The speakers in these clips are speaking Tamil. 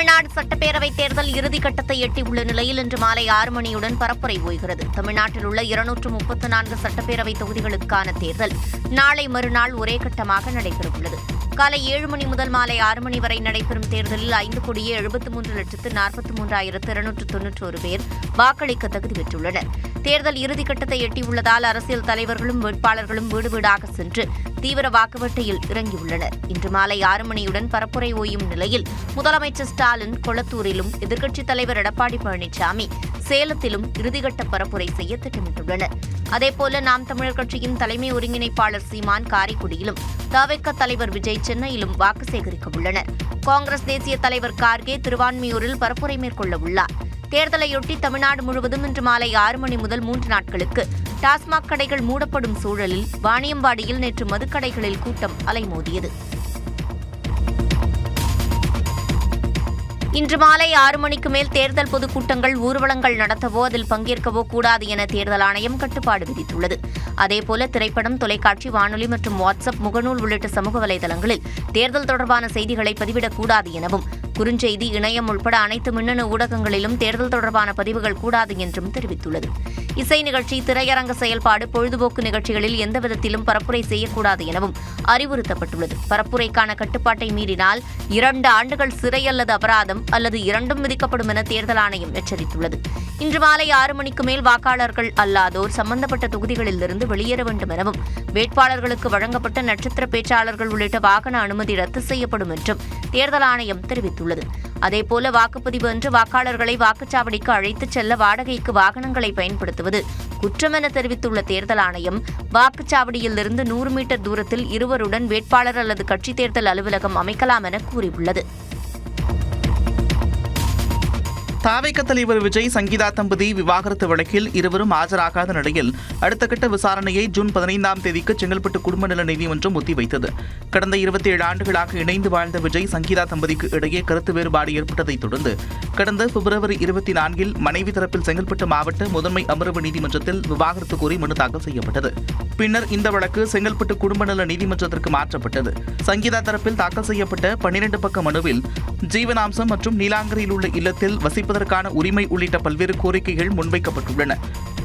தமிழ்நாடு சட்டப்பேரவைத் தேர்தல் இறுதிக்கட்டத்தை எட்டியுள்ள நிலையில் இன்று மாலை 6 மணியுடன் பரப்புரை ஓய்கிறது. தமிழ்நாட்டில் உள்ள 234 சட்டப்பேரவை தொகுதிகளுக்கான தேர்தல் நாளை மறுநாள் ஒரே கட்டமாக நடைபெறவுள்ளது. காலை 7 மணி முதல் மாலை 6 மணி வரை நடைபெறும் தேர்தலில் 5,73,43,291 பேர் வாக்களிக்க தகுதி பெற்றுள்ளனர். தேர்தல் இறுதிக்கட்டத்தை எட்டியுள்ளதால் அரசியல் தலைவர்களும் வேட்பாளர்களும் வீடு வீடாக சென்று தீவிர வாக்குவேட்டையில் இறங்கியுள்ளனர். இன்று மாலை 6 மணியுடன் பரப்புரை ஓயும் நிலையில் முதலமைச்சர் ஸ்டாலின் கொளத்தூரிலும், எதிர்க்கட்சித் தலைவர் எடப்பாடி பழனிசாமி சேலத்திலும் இறுதிக்கட்ட பரப்புரை செய்ய திட்டமிட்டுள்ளனர். அதேபோல நாம் தமிழர் கட்சியின் தலைமை ஒருங்கிணைப்பாளர் சீமான் காரைக்குடியிலும், தவிக தலைவர் விஜய் சென்னையிலும் வாக்கு சேகரிக்க உள்ளனர். காங்கிரஸ் தேசிய தலைவர் கார்கே திருவான்மியூரில் பரப்புரை மேற்கொள்ள உள்ளார். தேர்தலையொட்டி தமிழ்நாடு முழுவதும் இன்று மாலை 6 மணி முதல் 3 நாட்களுக்கு டாஸ்மாக் கடைகள் மூடப்படும் சூழலில் வாணியம்பாடியில் நேற்று மதுக்கடைகளில் கூட்டம் அலைமோதியது. இன்று மாலை 6 மணிக்கு மேல் தேர்தல் பொதுக்கூட்டங்கள், ஊர்வலங்கள் நடத்தவோ அதில் பங்கேற்கவோ கூடாது என தேர்தல் ஆணையம் கட்டுப்பாடு விதித்துள்ளது. அதேபோல திரைப்படம், தொலைக்காட்சி, வானொலி மற்றும் வாட்ஸ்அப், முகநூல் உள்ளிட்ட சமூக வலைதளங்களில் தேர்தல் தொடர்பான செய்திகளை பதிவிடக்கூடாது எனவும், குறுஞ்செய்தி, இணையம் உட்பட அனைத்து மின்னணு ஊடகங்களிலும் தேர்தல் தொடர்பான பதிவுகள் கூடாது என்றும் தெரிவித்துள்ளது. இசை நிகழ்ச்சி, திரையரங்க செயல்பாடு, பொழுதுபோக்கு நிகழ்ச்சிகளில் எந்தவிதத்திலும் பரப்புரை செய்யக்கூடாது எனவும் அறிவுறுத்தப்பட்டுள்ளது. பரப்புரைக்கான கட்டுப்பாட்டை மீறினால் 2 ஆண்டுகள் சிறை அல்லது அபராதம் அல்லது இரண்டும் விதிக்கப்படும் என தேர்தல் ஆணையம் எச்சரித்துள்ளது. இன்று மாலை 6 மணிக்கு மேல் வாக்காளர்கள் அல்லாதோர் சம்பந்தப்பட்ட தொகுதிகளிலிருந்து வெளியேற வேண்டும் எனவும், வேட்பாளர்களுக்கு வழங்கப்பட்ட நட்சத்திர பேச்சாளர்கள் உள்ளிட்ட வாகன அனுமதி ரத்து செய்யப்படும் என்றும் தேர்தல் ஆணையம் தெரிவித்துள்ளது. அதேபோல வாக்குப்பதிவு அன்று வாக்காளர்களை வாக்குச்சாவடிக்கு அழைத்துச் செல்ல வாடகைக்கு வாகனங்களை பயன்படுத்துவது குற்றம் என தெரிவித்துள்ள தேர்தல் ஆணையம், வாக்குச்சாவடியிலிருந்து 100 மீட்டர் தூரத்தில் இருவருடன் வேட்பாளர் அல்லது கட்சித் தேர்தல் அலுவலகம் அமைக்கலாம் என கூறியுள்ளது. தவிக தலைவர் விஜய், சங்கீதா தம்பதி விவாகரத்து வழக்கில் இருவரும் ஆஜராகாத நிலையில் அடுத்த கட்ட விசாரணையை ஜூன் 15ஆம் தேதிக்கு செங்கல்பட்டு குடும்ப நல நீதிமன்றம் ஒத்திவைத்தது. கடந்த 27 ஆண்டுகளாக இணைந்து வாழ்ந்த விஜய், சங்கீதா தம்பதிக்கு இடையே கருத்து வேறுபாடு ஏற்பட்டதைத் தொடர்ந்து கடந்த பிப்ரவரி 24இல் மனைவி தரப்பில் செங்கல்பட்டு மாவட்ட முதன்மை அமர்வு நீதிமன்றத்தில் விவாகரத்து கோரி மனு தாக்கல் செய்யப்பட்டது. பின்னர் இந்த வழக்கு செங்கல்பட்டு குடும்ப நல நீதிமன்றத்திற்கு மாற்றப்பட்டது. சங்கீதா தரப்பில் தாக்கல் செய்யப்பட்ட 12 பக்க மனுவில் ஜீவனாம்சம் மற்றும் நீலாங்கரையில் உள்ள இல்லத்தில் வசிப்பதற்கான உரிமை உள்ளிட்ட பல்வேறு கோரிக்கைகள் முன்வைக்கப்பட்டுள்ளன.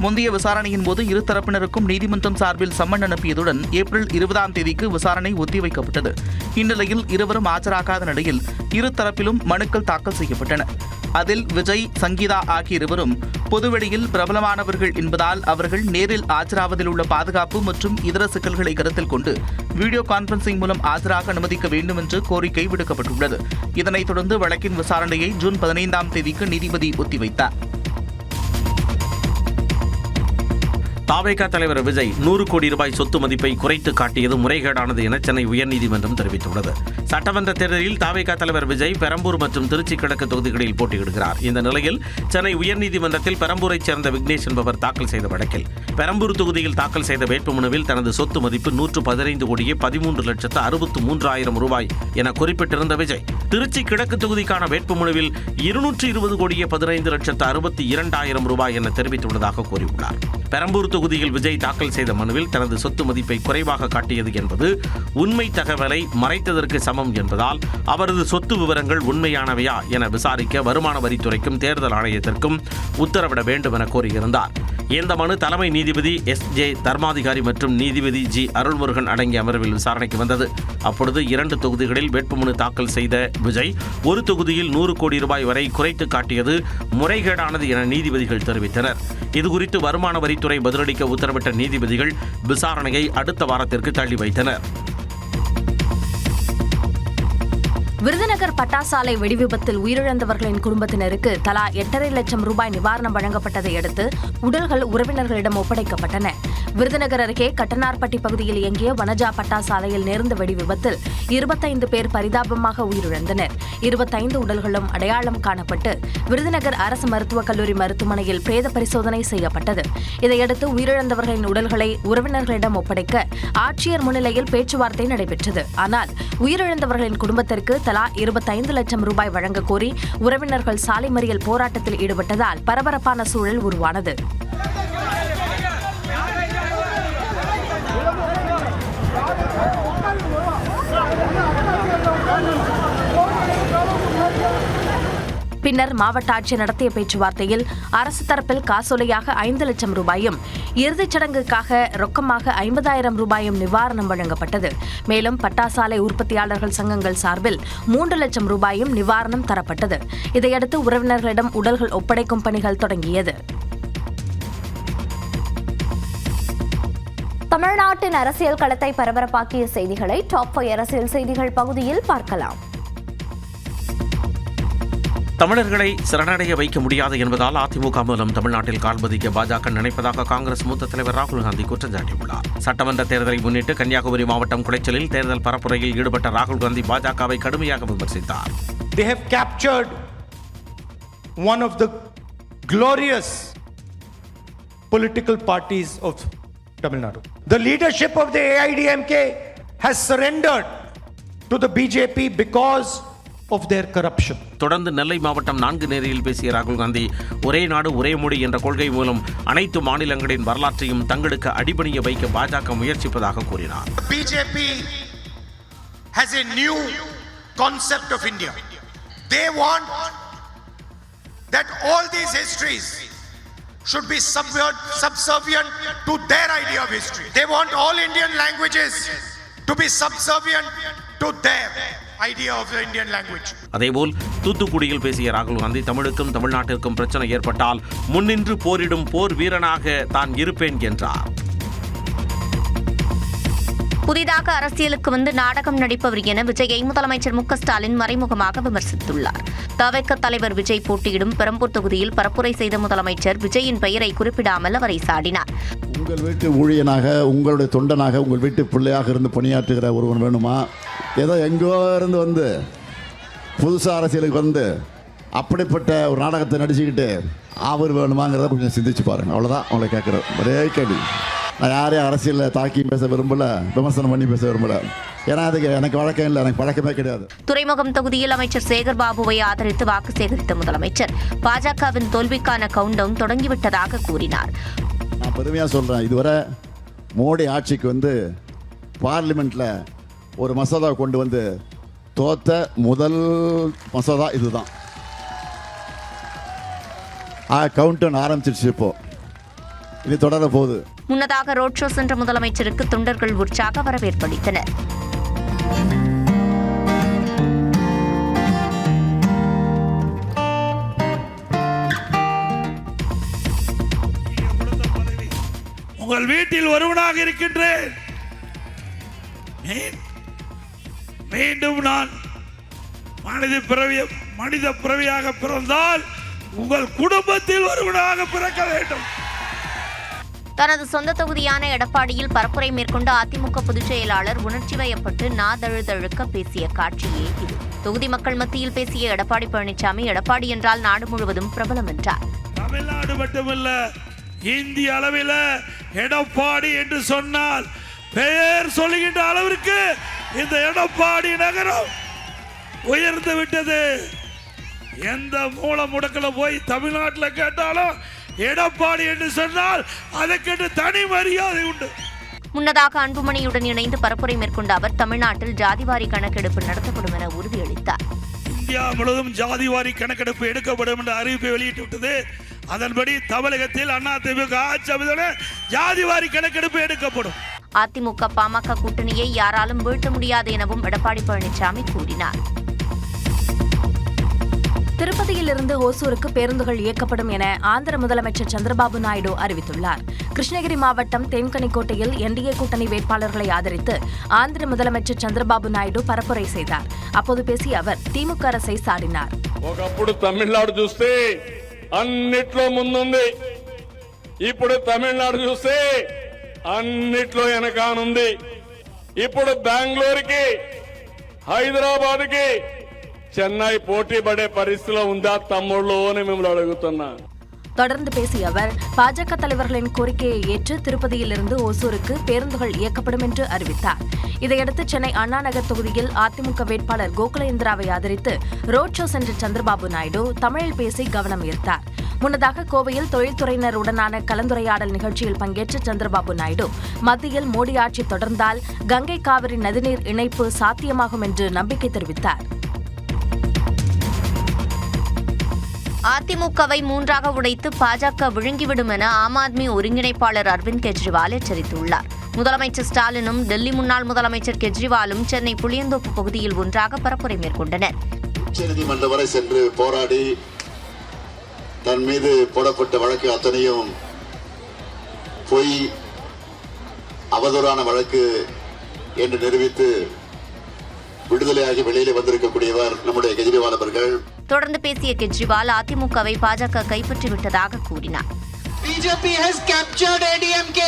முந்தைய விசாரணையின் போது இரு தரப்பினருக்கும் நீதிமன்றம் சார்பில் சம்மன் அனுப்பியதுடன் ஏப்ரல் 20ஆம் தேதிக்கு விசாரணை ஒத்திவைக்கப்பட்டது. இந்நிலையில் இருவரும் ஆஜராகாத நிலையில் இரு தரப்பிலும் மனுக்கள் தாக்கல் செய்யப்பட்டன. அதில் விஜய், சங்கீதா ஆகிய இருவரும் பொதுவெளியில் பிரபலமானவர்கள் என்பதால் அவர்கள் நேரில் ஆஜராவதில் உள்ள பாதுகாப்பு மற்றும் இதர சிக்கல்களை கருத்தில் கொண்டு வீடியோ கான்பரன்சிங் மூலம் ஆஜராக அனுமதிக்க வேண்டும் என்று கோரிக்கை விடுக்கப்பட்டுள்ளது. இதனைத் தொடர்ந்து வழக்கின் விசாரணையை ஜூன் 15ஆம் தேதிக்கு நீதிபதி ஒத்திவைத்தார். தவிக தலைவர் விஜய் 100 கோடி ரூபாய் சொத்து மதிப்பை குறைத்து காட்டியது முறைகேடானது என சென்னை உயர்நீதிமன்றம் தெரிவித்துள்ளது. சட்டமன்ற தேர்தலில் தவிக தலைவர் விஜய் பெரம்பூர் மற்றும் திருச்சி கிழக்கு தொகுதிகளில் போட்டியிடுகிறார். இந்த நிலையில் சென்னை உயர்நீதிமன்றத்தில் பெரம்பூரைச் சேர்ந்த விக்னேஷ் என்பவர் தாக்கல் செய்த வழக்கில் பெரம்பூர் தொகுதியில் தாக்கல் செய்த வேட்புமனுவில் தனது சொத்து மதிப்பு 115 கோடியே 13,63,000 ரூபாய் என குறிப்பிட்டிருந்த விஜய், திருச்சி கிழக்கு தொகுதிக்கான வேட்புமனுவில் 220 கோடியே 15,62,000 ரூபாய் என தெரிவித்துள்ளதாக கூறியுள்ளார். பெரம்பூர் தொகுதியில் விஜய் தாக்கல் செய்த மனுவில் தனது சொத்து மதிப்பை குறைவாக காட்டியது என்பது உண்மை தகவலை மறைத்ததற்கு சமம் என்பதால் அவரது சொத்து விவரங்கள் உண்மையானவையா என விசாரிக்க வருமான வரித்துறைக்கும் தேர்தல் ஆணையத்திற்கும் உத்தரவிட வேண்டும் என கோரியிருந்தார். இந்த மனு தலைமை நீதிபதி SJ தர்மாதிகாரி மற்றும் நீதிபதி G அருள்முருகன் அடங்கிய அமர்வில் விசாரணைக்கு வந்தது. அப்பொழுது 2 தொகுதிகளில் வேட்புமனு தாக்கல் செய்த விஜய் ஒரு தொகுதியில் 100 கோடி ரூபாய் வரை குறைத்து காட்டியது முறைகேடானது என நீதிபதிகள் தெரிவித்தனர். இதுகுறித்து வருமான வரித்துறை பதிலளிக்க உத்தரவிட்ட நீதிபதிகள் விசாரணையை அடுத்த வாரத்திற்கு தள்ளி வைத்தனர். விருதுநகர் பட்டாசாலை வெடிவிபத்தில் உயிரிழந்தவர்களின் குடும்பத்தினருக்கு தலா 8.5 லட்சம் ரூபாய் நிவாரணம் வழங்கப்பட்டதை அடுத்து உடல்கள் உறவினர்களிடம் ஒப்படைக்கப்பட்டன. விருதுநகர் அருகே கட்டனார்பட்டி பகுதியில் இயங்கிய வனஜா பட்டாசாலையில் நேர்ந்த வெடிவிபத்தில் 25 பேர் பரிதாபமாக உயிரிழந்தனர். 25 உடல்களும் அடையாளம் காணப்பட்டு விருதுநகர் அரசு மருத்துவக் கல்லூரி மருத்துவமனையில் பிரேத பரிசோதனை செய்யப்பட்டது. இதையடுத்து உயிரிழந்தவர்களின் உடல்களை உறவினர்களிடம் ஒப்படைக்க ஆட்சியர் முன்னிலையில் பேச்சுவார்த்தை நடைபெற்றது. ஆனால் உயிரிழந்தவர்களின் குடும்பத்திற்கு தலா 25 லட்சம் ரூபாய் வழங்க கோரி உறவினர்கள் சாலை மறியல் போராட்டத்தில் ஈடுபட்டதால் பரபரப்பான சூழல் உருவானது. பின்னர் மாவட்ட ஆட்சியர் நடத்திய பேச்சுவார்த்தையில் அரசு தரப்பில் காசோலையாக 5 லட்சம் ரூபாயும் இறுதிச் சடங்குக்காக ரொக்கமாக 50,000 ரூபாயும் நிவாரணம் வழங்கப்பட்டது. மேலும் பட்டாசாலை உற்பத்தியாளர்கள் சங்கங்கள் சார்பில் 3 லட்சம் ரூபாயும் நிவாரணம் தரப்பட்டது. இதையடுத்து உறவினர்களிடம் உடல்கள் ஒப்படைக்கும் பணிகள் தொடங்கியது. தமிழ்நாட்டின் அரசியல் களத்தை பரபரப்பாக்கிய செய்திகளை டாப் 5 அரசியல் செய்திகள் பகுதியில் பார்க்கலாம். தமிழர்களை சரணடைய வைக்க முடியாது என்பதால் அதிமுக மூலம் தமிழ்நாட்டில் கால்பதிக்க பாஜக நினைப்பதாக காங்கிரஸ் மூத்த தலைவர் ராகுல் காந்தி குற்றம் சாட்டியுள்ளார். சட்டமன்ற தேர்தலை முன்னிட்டு கன்னியாகுமரி மாவட்டம் குளைச்சலில் தேர்தல் பரப்புரையில் ஈடுபட்ட ராகுல் காந்தி பாஜகவை கடுமையாக விமர்சித்தார். They have captured one of the glorious political parties of Tamil Nadu. The leadership of the AIDMK has surrendered to the BJP because of their corruption. தொடர்ந்து நெல்லை மாவட்டம் 4 நேரில் பேசிய ராகுல் காந்தி ஒரே நாடு ஒரே மொழி என்ற கொள்கை மூலம் அனைத்து மாநிலங்களின் வரலாற்றையும் தங்களுக்கு அடிபணிய வைக்க பாஜக முயற்சிப்பதாக கூறினார். BJP has a new concept of India. They want that all these histories should be subservient to their idea of history. They want all Indian languages to be subservient to their idea of the Indian language. அதேபோல் தூத்துக்குடியில் பேசிய ராகுல் காந்தி தமிழுக்கும் தமிழ்நாட்டிற்கும் பிரச்சனை ஏற்பட்டால் முன்னின்று போரிடும் போர் வீரனாக தான் இருப்பேன் என்றார். புதிதாக அரசியலுக்கு வந்து நாடகம் நடிப்பவர் என விஜயை முதலமைச்சர் மு க ஸ்டாலின் மறைமுகமாக விமர்சித்துள்ளார். தவிக தலைவர் விஜய் போட்டியிடும் பெரம்பூர் தொகுதியில் பரப்புரை செய்த முதலமைச்சர் விஜயின் பெயரை குறிப்பிடாமல் அவரை சாடினார். உங்கள் வீட்டு ஊழியனாக, உங்களுடைய தொண்டனாக, உங்கள் வீட்டு பிள்ளையாக இருந்து பணியாற்றுகிற ஒருவன் வேணுமா? ஏதோ எங்கோ இருந்து வந்து புதுசாக அரசியலுக்கு வந்து அப்படிப்பட்ட ஒரு நாடகத்தை நடிச்சுக்கிட்டு அவர் வேணுமாங்கிறத கொஞ்சம் சிந்திச்சு பாருங்க. அவ்வளோதான் அவங்களை கேட்குற ஒரே கேள்வி. நான் யாரையும் அரசியலில் தாக்கி பேச விரும்பல, விமர்சனம் பண்ணி பேச விரும்பல. ஏன்னா அதுக்கு எனக்கு வழக்கம் இல்லை, எனக்கு பழக்கமே கிடையாது. துறைமுகம் தொகுதியில் அமைச்சர் சேகர் பாபுவை ஆதரித்து வாக்கு சேகரித்த முதலமைச்சர் பாஜகவின் தோல்விக்கான கவுண்டவுன் தொடங்கிவிட்டதாக கூறினார். நான் பெருமையாக சொல்கிறேன், இதுவரை மோடி ஆட்சிக்கு வந்து பார்லிமெண்ட்டில் ஒரு மசோதா கொண்டு வந்து தோத்த முதல் மசோதா இதுதான். கவுண்டவுன் ஆரம்பிச்சிருச்சு. இப்போ இது தொடர போகுது. முன்னதாக ரோட் ஷோ சென்ற முதலமைச்சருக்கு தொண்டர்கள் உற்சாக வரவேற்பளித்தனர். உங்கள் வீட்டில் ஒருவனாக இருக்கின்றேன். மீண்டும் நான் மனித பிறவியாக பிறந்தால் உங்கள் குடும்பத்தில் ஒருவனாக பிறக்க வேண்டும். தனது சொந்த தொகுதியான எடப்பாடியில் பரப்புரை மேற்கொண்ட அதிமுக பொதுச் செயலாளர் உணர்ச்சி வயப்பட்டு நாதழுதழுக்க பேசிய காட்சியே இது. தொகுதி மக்கள் மத்தியில் பேசிய எடப்பாடி பழனிசாமி எடப்பாடி என்றால் நாடு முழுவதும் பிரபலம் என்றார். தமிழ்நாடு மட்டுமல்ல, இந்திய அளவில் எடப்பாடி என்று சொன்னால் பெயர் சொல்லுகின்ற அளவிற்கு இந்த எடப்பாடி நகரம் உயர்ந்து விட்டது. எந்த மூல முடக்கில் போய் தமிழ்நாட்டில் கேட்டாலும் எடப்பாடி என்று சொன்னால் அதற்கு தனி மரியாதை உண்டு. முன்னதாக அன்புமணியுடன் இணைந்து பரப்புரை மேற்கொண்ட அவர் தமிழ்நாட்டில் ஜாதிவாரி கணக்கெடுப்பு நடத்தப்படும் என உறுதியளித்தார். இந்தியா முழுவதும் ஜாதிவாரி கணக்கெடுப்பு எடுக்கப்படும் என்ற அறிவிப்பை வெளியிட்டுவிட்டது. அதன்படி தமிழகத்தில் அதிமுக ஆட்சி அமைந்தவுடன் ஜாதிவாரி கணக்கெடுப்பு எடுக்கப்படும். அதிமுக பாமக கூட்டணியை யாராலும் வீழ்த்த முடியாது எனவும் எடப்பாடி பழனிசாமி கூறினார். திருப்பதியிலிருந்து ஓசூருக்கு பேருந்துகள் இயக்கப்படும் என ஆந்திர முதலமைச்சர் சந்திரபாபு நாயுடு அறிவித்துள்ளார். கிருஷ்ணகிரி மாவட்டம் தேன்கனிக்கோட்டையில் என்டிஏ கூட்டணி வேட்பாளர்களை ஆதரித்து ஆந்திர முதலமைச்சர் சந்திரபாபு நாயுடு பரப்புரை செய்தார். அப்போது பேசிய அவர் திமுக அரசை சாடினார். ఒకప్పుడు తమిళనాడు చూస్తే అన్నిట్లో ముందుంది, ఇప్పుడు తమిళనాడు చూస్తే అన్నిట్లో వెనకానుంది. ఇప్పుడు బెంగళూరుకి, హైదరాబాద్కి, చెన్నై పోటీ పడే పరిస్థితిలో ఉందా తమ్ముళ్ళు అని మిమ్మల్ని అడుగుతున్నా. தொடர்ந்து பேசிய அவர் பாஜக தலைவர்களின் கோரிக்கையை ஏற்று திருப்பதியிலிருந்து ஓசூருக்கு பேருந்துகள் இயக்கப்படும் என்று அறிவித்தார். இதையடுத்து சென்னை அண்ணா நகர் தொகுதியில் அதிமுக வேட்பாளர் கோகுலேந்திராவை ஆதரித்து ரோட் ஷோ சென்ற சந்திரபாபு நாயுடு தமிழில் பேசி கவனம் ஈர்த்தார். முன்னதாக கோவையில் தொழில்துறையினருடனான கலந்துரையாடல் நிகழ்ச்சியில் பங்கேற்ற சந்திரபாபு நாயுடு மத்தியில் மோடி ஆட்சி தொடர்ந்தால் கங்கை காவிரி நதிநீர் இணைப்பு சாத்தியமாகும் என்று நம்பிக்கை தெரிவித்தார். அதிமுகவை மூன்றாக உடைத்து பாஜக விழுங்கிவிடும் என ஆம் ஆத்மி ஒருங்கிணைப்பாளர் அரவிந்த் கெஜ்ரிவால் எச்சரித்துள்ளார். முதலமைச்சர் ஸ்டாலினும் டெல்லி முன்னாள் முதலமைச்சர் கெஜ்ரிவாலும் சென்னை புளியந்தோப்பு பகுதியில் ஒன்றாக பரப்புரை மேற்கொண்டனர். உச்சநீதிமன்றம் வரை சென்று போராடி தன் மீது போடப்பட்ட வழக்கு அத்தனையும் பொய், அவதூறான வழக்கு என்று நிரூபித்து விடுதலையாகி வெளியிலே வந்திருக்கக்கூடியவர் நம்முடைய கெஜ்ரிவால் அவர்கள். தொடர்ந்து பேசிய கெஜ்ரிவால் அதிமுகவை பாஜக கைப்பற்றிவிட்டதாக கூறினார். BJP has captured ADMK.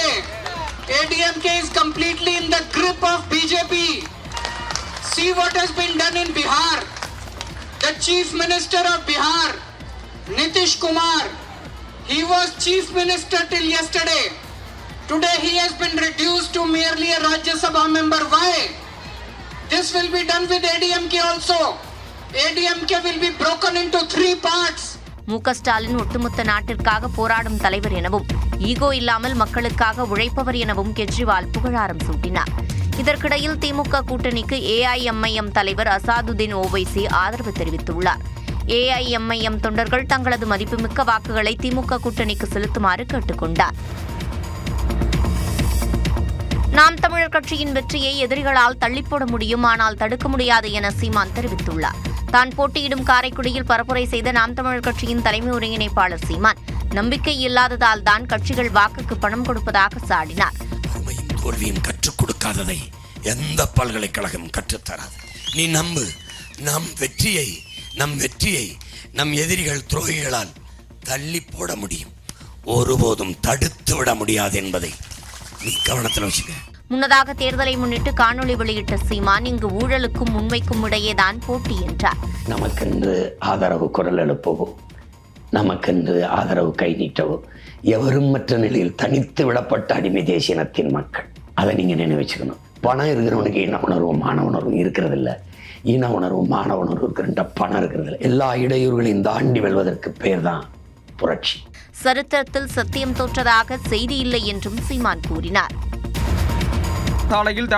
ADMK is completely in the grip of BJP. See what has been done in Bihar. The Chief Minister of Bihar, Nitish Kumar, he was Chief Minister till yesterday. Today he has been reduced to merely a Rajya Sabha member. Why? This will be done with ADMK also. ADMK will be broken into 3 parts. மு.க. ஸ்டாலின் ஒட்டுமொத்த நாட்டிற்காக போராடும் தலைவர் எனவும் ஈகோ இல்லாமல் மக்களுக்காக உழைப்பவர் எனவும் கெஜ்ரிவால் புகழாரம் சூட்டினார். இதற்கிடையில் திமுக கூட்டணிக்கு AIMIM தலைவர் அசாதுதீன் ஓவைசி ஆதரவு தெரிவித்துள்ளார். AIMIM தொண்டர்கள் தங்களது மதிப்புமிக்க வாக்குகளை திமுக கூட்டணிக்கு செலுத்துமாறு கேட்டுக் கொண்டார். நாம் தமிழர் கட்சியின் வெற்றியை எதிரிகளால் தள்ளிப்போட முடியும், ஆனால் தடுக்க முடியாது என சீமான் தெரிவித்துள்ளார். தான் போட்டியிடும் காரைக்குடியில் பரப்புரை செய்த நாம் தமிழர் கட்சியின் தலைமை ஒருங்கிணைப்பாளர் சீமான் நம்பிக்கை இல்லாததால் தான் கட்சிகள் வாக்குக்கு பணம் கொடுப்பதாக சாடினார். வறுமையும் தோல்வியும் கற்றுக் கொடுக்காததை எந்த பல்கலைக்கழகம் கற்றுத்தராது. நீ நம்பு, நம் வெற்றியை நம் எதிரிகள் துரோகிகளால் தள்ளி போட முடியும், ஒருபோதும் தடுத்து விட முடியாது என்பதை நீ கவனத்தில் வச்சுக்க. முன்னதாக தேர்தலை முன்னிட்டு காணொலி வெளியிட்ட சீமான் இங்கு ஊழலுக்கும் உண்மைக்கும் இடையேதான் போட்டி என்றார். நமக்கென்று ஆதரவு குரல் எழுப்பவோ, நமக்கென்று ஆதரவு கை நீட்டவோ எவரும் மற்ற நிலையில் தனித்து விடப்பட்ட அடிமை தேசியனத்தின் மக்கள். அதை நீங்க நினைவச்சுக்கணும். பணம் இருக்கிறவனுக்கு இன உணர்வும் மான உணர்வும் இருக்கிறது இல்லை, இன உணர்வும் மான உணர்வு இருக்கிற பணம் இருக்கிறது இல்லை. எல்லா இடையூறுகளையும் தாண்டி வெல்வதற்கு பேர் தான் புரட்சி. சரித்திரத்தில் சத்தியம் தோற்றதாக செய்தி இல்லை என்றும் சீமான் கூறினார். சாலையில்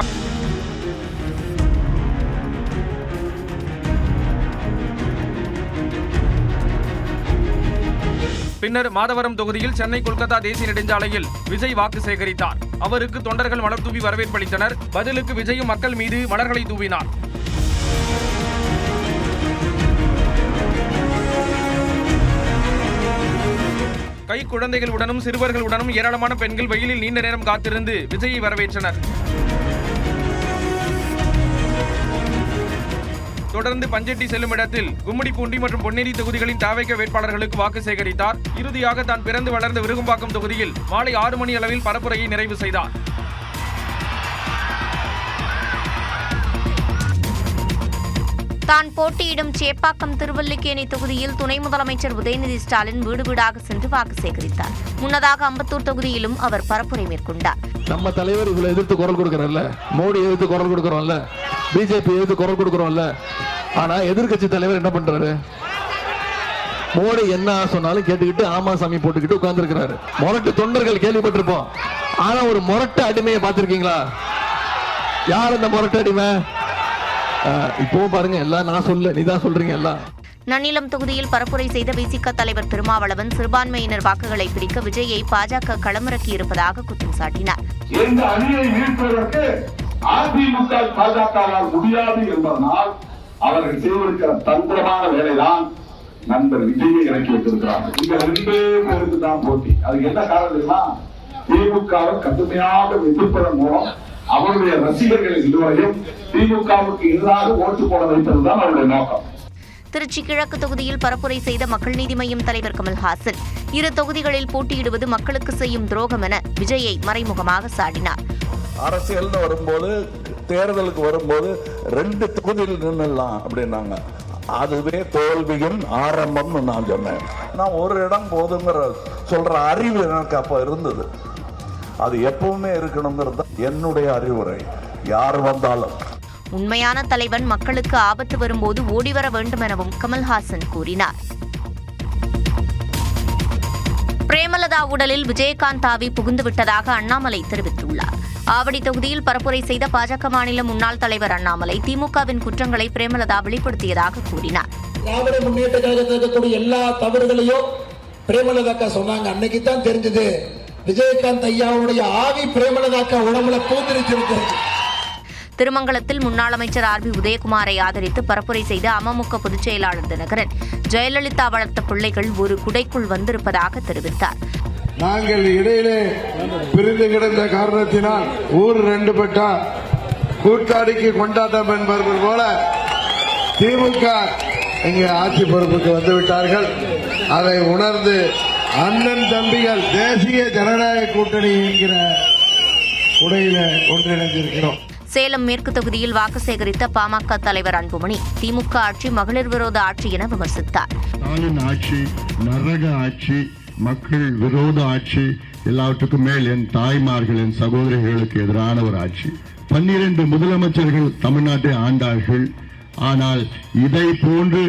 பின்னர் மாதவரம் தொகுதியில் சென்னை கொல்கத்தா தேசிய நெடுஞ்சாலையில் விஜய் வாக்கு சேகரித்தார். அவருக்கு தொண்டர்கள் மலர் தூவி வரவேற்பளித்தனர். பதிலுக்கு விஜயும் மக்கள் மீது மலர்களை தூவினார். கை குழந்தைகளுடனும் சிறுவர்களுடனும் ஏராளமான பெண்கள் வெயிலில் நீண்ட நேரம் காத்திருந்து விஜயை வரவேற்றனர். தொடர்ந்து பஞ்செட்டி செல்லும் இடத்தில் கும்மிடிப்பூண்டி மற்றும் பொன்னேரி தொகுதிகளின் தாவேக வேட்பாளர்களுக்கு வாக்கு சேகரித்தார். இறுதியாக தான் பிறந்து வளர்ந்த விருகம்பாக்கம் தொகுதியில் மாலை 6 மணி அளவில் பரப்புரையை நிறைவு செய்தார். தான் போட்டியிடும் சேப்பாக்கம் திருவல்லிக்கேணி தொகுதியில் துணை முதலமைச்சர் உதயநிதி ஸ்டாலின் வீடு வீடாக சென்று வாக்கு சேகரித்தார். முன்னதாக அம்பத்தூர் தொகுதியிலும் அவர் பரப்புரை மேற்கொண்டார். நம்ம தலைவர் இவ்வளவு எதிர்த்து குரல் கொடுக்கறோம்ல, மோடி எதிர்த்து குரல் கொடுக்கறோம்ல, பிஜேபி எதிர்த்து குரல் கொடுக்கறோம்ல, ஆனா எதிர்கட்சி தலைவர் என்ன பண்றாரு? மோடி என்ன சொன்னாலும் கேட்டுக்கிட்டு ஆமா சாமி போட்டுக்கிட்டு உட்கார்ந்து இருக்கிறாரு. மொரட்டு தொண்டர்கள் கேள்விப்பட்டிருப்போம், ஆனா ஒரு மொரட்டு அடிமையை பார்த்திருக்கீங்களா? யார் அந்த மொரட்டு அடிமை? இப்போ பாருங்க, எல்லாம் நான் சொல்ல, நீதான் சொல்றீங்க எல்லாம். நன்னிலம் தொகுதியில் பரப்புரை செய்த விசிக தலைவர் திருமாவளவன் சிறுபான்மையினர் வாக்குகளை பிரிக்க விஜயை பாஜக களமிறக்கி இருப்பதாக குற்றம் சாட்டினார். இந்த அணியை மீட்பதற்கு அதிமுக பாஜகவால் முடியாது என்பதனால் அவர்கள் செய்திருக்கிற தந்திரமான வேலைதான் நண்பர் விஜயை இறக்கி வைத்திருக்கிறார்கள். இங்க 2 பேருக்கு தான் போட்டி. அதுக்கு என்ன காரணம் தெரியுமா? திமுகவை கடுமையாக எதிர்ப்பதன் மூலம் அவருடைய ரசிகர்கள் இதுவரையும் திமுகவுக்கு எதிராக ஓட்டு போட வைப்பதுதான் அவருடைய நோக்கம். திருச்சி கிழக்கு தொகுதியில் பரப்புரை செய்த மக்கள் நீதி மய்யம் தலைவர் கமல்ஹாசன் 2 தொகுதிகளில் போட்டியிடுவது மக்களுக்கு செய்யும் துரோகம் என விஜயை மறைமுகமாக சாடினார். அரசியல்னு வரும்போது, தேர்தலுக்கு வரும்போது 2 தொகுதியில் நின்னுலாம் அப்படின்னாங்க. அதுவே தோல்வியின் ஆரம்பம்னு நான் சொன்னேன். நான் ஒரு இடம் போதுங்கிற சொல்ற அறிவு எனக்கு அப்ப இருந்தது. அது எப்பவுமே இருக்கணுங்கிறது என்னுடைய அறிவுரை. யார் வந்தாலும் உண்மையான தலைவன் மக்களுக்கு ஆபத்து வரும்போது ஓடிவர வேண்டும் எனவும் கமல்ஹாசன் கூறினார். பிரேமலதா உடலில் விஜயகாந்த் ஆவி புகுந்து விட்டதாக அண்ணாமலை தெரிவித்துள்ளார். ஆவடி தொகுதியில் பரப்புரை செய்த பாஜக மாநில முன்னாள் தலைவர் அண்ணாமலை திமுகவின் குற்றங்களை பிரேமலதா வெளிப்படுத்தியதாக கூறினார். திராவிட முன்னேற்ற கழகத்தில் இருக்கக்கூடிய எல்லா தவறுகளையும் பிரேமலதாக்கா சொன்னாங்க. அன்னைக்கு தான் தெரிஞ்சது விஜயகாந்த் ஐயாவுடைய ஆவி பிரேமலதாக்கா உடம்புல பூந்திருக்கிறது. திருமங்கலத்தில் முன்னாள் அமைச்சர் ஆர் பி உதயகுமாரை ஆதரித்து பரப்புரை செய்த அமமுக பொதுச் செயலாளர் தினகரன் ஜெயலலிதா வளர்த்த பிள்ளைகள் ஒரு குடைக்குள் வந்திருப்பதாக தெரிவித்தார். நாங்கள் இடையிலே பிரிந்து கிடந்த காரணத்தினால் ஊர் ரெண்டு பட்டா கூட்டாளிக்கு கொண்டாட்டம் என்பது போல திமுக இங்கே ஆட்சி பொறுப்புக்கு வந்துவிட்டார்கள். அதை உணர்ந்து அண்ணன் தம்பிகள் தேசிய ஜனநாயக கூட்டணி என்கிற உடையில ஒன்றிணைந்திருக்கிறோம். சேலம் மேற்கு தொகுதியில் வாக்கு சேகரித்த பாமக தலைவர் அன்புமணி திமுக ஆட்சி மகளிர் விரோத ஆட்சி என விமர்சித்தார். ஸ்டாலின் ஆட்சி நரக ஆட்சி, மக்கள் விரோத ஆட்சி, எல்லாவற்றுக்கும் மேல் என் தாய்மார்கள் என் சகோதரிகளுக்கு எதிரான ஒரு ஆட்சி. 12 முதலமைச்சர்கள் தமிழ்நாட்டை ஆண்டார்கள். ஆனால் இதை போன்று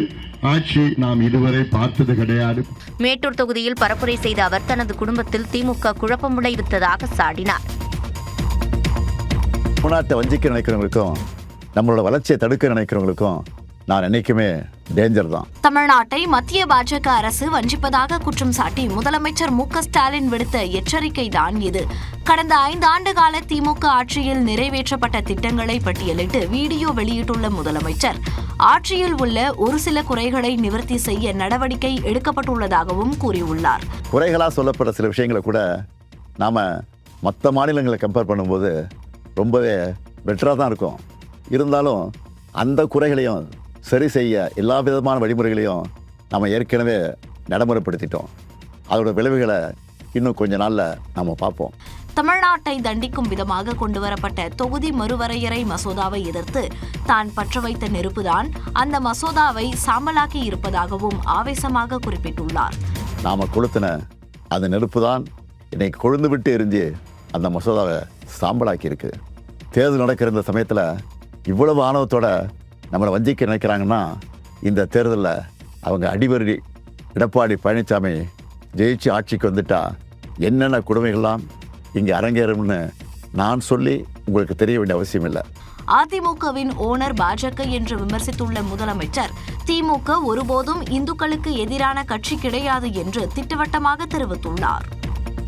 ஆட்சி நாம் இதுவரை பார்த்தது கிடையாது. மேட்டூர் தொகுதியில் பரப்புரை செய்த அவர் தனது குடும்பத்தில் திமுக குழப்பம் விளைவித்ததாக சாடினார். தமிழ்நாட்டை வஞ்சிக்க நினைக்கிறவங்களுக்கும் நம்மளோட வளர்ச்சியை தடுக்க நினைக்கிறவங்களுக்கும் நான் என்னைக்குமே டேஞ்சர் தான். தமிழ்நாட்டை மத்திய பாஜக அரசு வஞ்சிப்பதாக குற்றம் சாட்டி முதலமைச்சர் மு.க. ஸ்டாலின் விடுத்த எச்சரிக்கை தான் இது. கடந்த 5 ஆண்டு கால திமுக ஆட்சியில் நிறைவேற்றப்பட்ட திட்டங்களை பட்டியலிட்டு வீடியோ வெளியிட்டுள்ள முதலமைச்சர் ஆட்சியில் உள்ள ஒரு சில குறைகளை நிவர்த்தி செய்ய நடவடிக்கை எடுக்கப்பட்டுள்ளதாகவும் கூறியுள்ளார். குறைகளாக சொல்லப்பட்ட சில விஷயங்களை கூட நாம மற்ற மாநிலங்களை கம்பேர் பண்ணும்போது ரொம்பவே பெட்டராக தான் இருக்கும். இருந்தாலும் அந்த குறைகளையும் சரி செய்ய எல்லா விதமான வழிமுறைகளையும் நம்ம ஏற்கனவே நடைமுறைப்படுத்திட்டோம். அதோட விளைவுகளை இன்னும் கொஞ்ச நாளில் நம்ம பார்ப்போம். தமிழ்நாட்டை தண்டிக்கும் விதமாக கொண்டுவரப்பட்ட தொகுதி மறுவரையறை மசோதாவை எதிர்த்து தான் பற்ற வைத்த நெருப்புதான் அந்த மசோதாவை சாம்பலாக்கி இருப்பதாகவும் ஆவேசமாக குறிப்பிட்டுள்ளார். நாம கொளுத்தின அந்த நெருப்பு தான் இன்னைக்கு கொழுந்து விட்டு எரிஞ்சு அந்த மசோதாவை சாம்பலாக்கி இருக்கு. தேர்தல் நடக்கிற இந்த சமயத்தில் இவ்வளவு ஆணவத்தோட நம்மளை வஞ்சிக்க நினைக்கிறாங்கன்னா இந்த தேர்தலில் அவங்க அடிவருடி எடப்பாடி பழனிசாமி ஜெயிச்சு ஆட்சிக்கு வந்துட்டா என்னென்ன கொடுமைகள்லாம் இங்கே அரங்கேறும்னு நான் சொல்லி உங்களுக்கு தெரிய வேண்டிய அவசியம் இல்லை. அதிமுகவின் ஓனர் பாஜக என்று விமர்சித்துள்ள முதலமைச்சர் திமுக ஒருபோதும் இந்துக்களுக்கு எதிரான கட்சி கிடையாது என்று திட்டவட்டமாக தெரிவித்துள்ளார்.